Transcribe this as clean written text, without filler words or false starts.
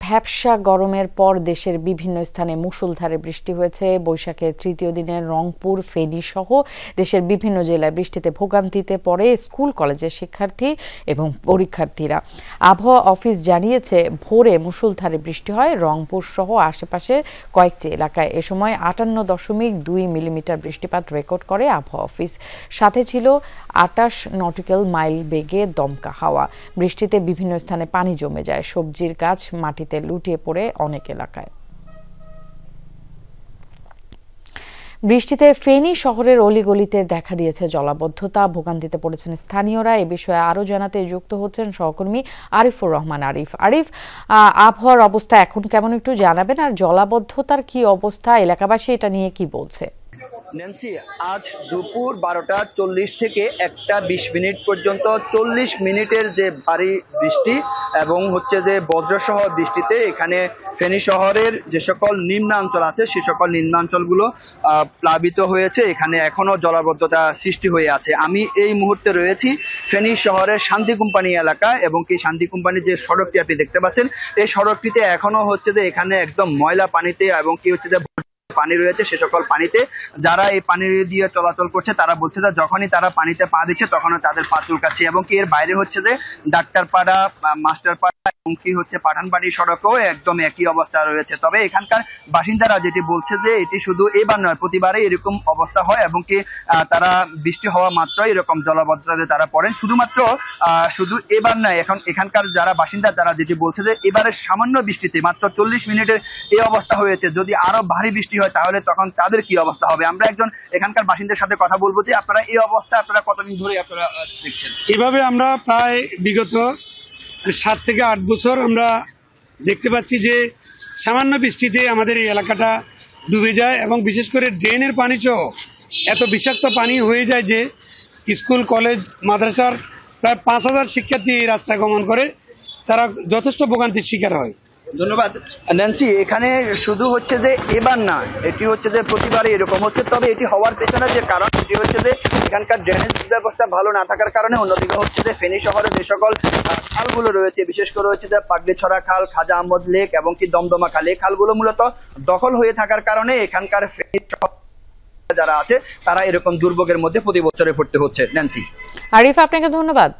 ভ্যাপসা গরমের পর দেশের বিভিন্ন স্থানে মুষলধারে বৃষ্টি হয়েছে। বৈশাখের তৃতীয় দিনে রংপুর, ফেনী সহ দেশের বিভিন্ন জেলায় বৃষ্টিতে ভোগান্তিতে পড়ে স্কুল কলেজের শিক্ষার্থী এবং পরীক্ষার্থীরা। আবহাওয়া অফিস জানিয়েছে, ভোরে মুষলধারে বৃষ্টি হয় রংপুর সহ আশেপাশের কয়েকটি এলাকায়। এ সময় 58.2 মিলিমিটার বৃষ্টিপাত রেকর্ড করে আবহাওয়া অফিস। সাথে ছিল 28 নটিক্যাল মাইল বেগে দমকা হাওয়া। বৃষ্টিতে বিভিন্ন স্থানে পানি জমে যায়, সবজির গাছ মাটিতে লুটিয়ে পড়ে অনেক এলাকায়। বৃষ্টিতে ফেনী শহরের অলিগলিতে দেখা দিয়েছে জলাবদ্ধতা, ভোগান্তিতে পড়েছেন স্থানীয়রা। এ বিষয়ে আরো জানাতে যুক্ত হচ্ছেন সহকর্মী আরিফুর রহমান। আরিফ, আবহাওয়ার অবস্থা এখন কেমন একটু জানাবেন, আর জলাবদ্ধতার কি অবস্থা, এলাকাবাসী এটা নিয়ে কি বলছে? ন্যান্সি, আজ দুপুর 12টা 40 থেকে 1টা 20 পর্যন্ত 40 মিনিটের যে ভারী বৃষ্টি এবং যে বজ্রসহ বৃষ্টিতে এখানে ফেনী শহরের যে সকল নিম্নাঞ্চল আছে সে সকল নিম্নাঞ্চলগুলো প্লাবিত হয়েছে। এখানে এখনো জলাবদ্ধতা সৃষ্টি হয়ে আছে। আমি এই মুহূর্তে রয়েছি ফেনী শহরের শান্তি কোম্পানি এলাকা, এবং কি শান্তি কোম্পানির যে সড়কটি আপনি দেখতে পাচ্ছেন, এই সড়কটিতে এখনো এখানে একদম ময়লা পানিতে এবং কি পানি রয়েছে। সে সকল পানিতে যারা এই পানি দিয়ে চলাচল করছে তারা বলছে যে যখনই তারা পানিতে পা দিচ্ছে তখনও তাদের পা চুলকাচ্ছে। এবং কি এর বাইরে যে ডাক্তারপাড়া, মাস্টারপাড়া এবং কি পাঠানবাড়ি সড়কও একদম একই অবস্থা রয়েছে। তবে এখানকার বাসিন্দারা যেটি বলছে যে এটি শুধু এবার নয়, প্রতিবারই এরকম অবস্থা হয় এবং কি তারা বৃষ্টি হওয়া মাত্রই এরকম জলাবদ্ধতাতে তারা পড়েন। শুধু এবার নয়, এখানকার যারা বাসিন্দা তারা যেটি বলছে যে এবারে সামান্য বৃষ্টিতে মাত্র 40 মিনিটের এই অবস্থা হয়েছে। যদি আরো ভারী বৃষ্টি হয় তাহলে তখন তাদের কি অবস্থা হবে। আমরা একজন এখানকার বাসিন্দার সাথে কথা বলবো যে আপনারা এই অবস্থা আপনারা কতদিন ধরে আপনারা দেখছেন? এভাবে আমরা প্রায় বিগত 7 থেকে 8 বছর আমরা দেখতে পাচ্ছি যে সামান্য বৃষ্টিতে আমাদের এই এলাকাটা ডুবে যায়, এবং বিশেষ করে ড্রেনের পানি সহ এত বিষাক্ত পানি হয়ে যায় যে স্কুল, কলেজ, মাদ্রাসার প্রায় 5000 শিক্ষার্থী এই রাস্তায় গমন করে, তারা যথেষ্ট ভোগান্তির শিকার হয়। ধন্যবাদ ন্যান্সি। এখানে শুধু যে এবার না, এটি যে প্রতিবারই এরকম হচ্ছে। তবে এটি হওয়ার পেছনে যে কারণ, এটি যে এখানকার ড্রেনেজ ব্যবস্থা ভালো না থাকার কারণে। অন্যদিকে যে ফেনী শহরে যে সকল খালগুলো রয়েছে, বিশেষ করে যে পাগড়িছড়া খাল, খাজা আহমদ লেক এবং কি দমদমা খাল, এই খালগুলো মূলত দখল হয়ে থাকার কারণে এখানকার ফেনী যারা আছে তারা এরকম দুর্ভোগের মধ্যে প্রতি বছরে পড়তে হচ্ছে। ন্যান্সি। আরিফ, আপনাকে ধন্যবাদ।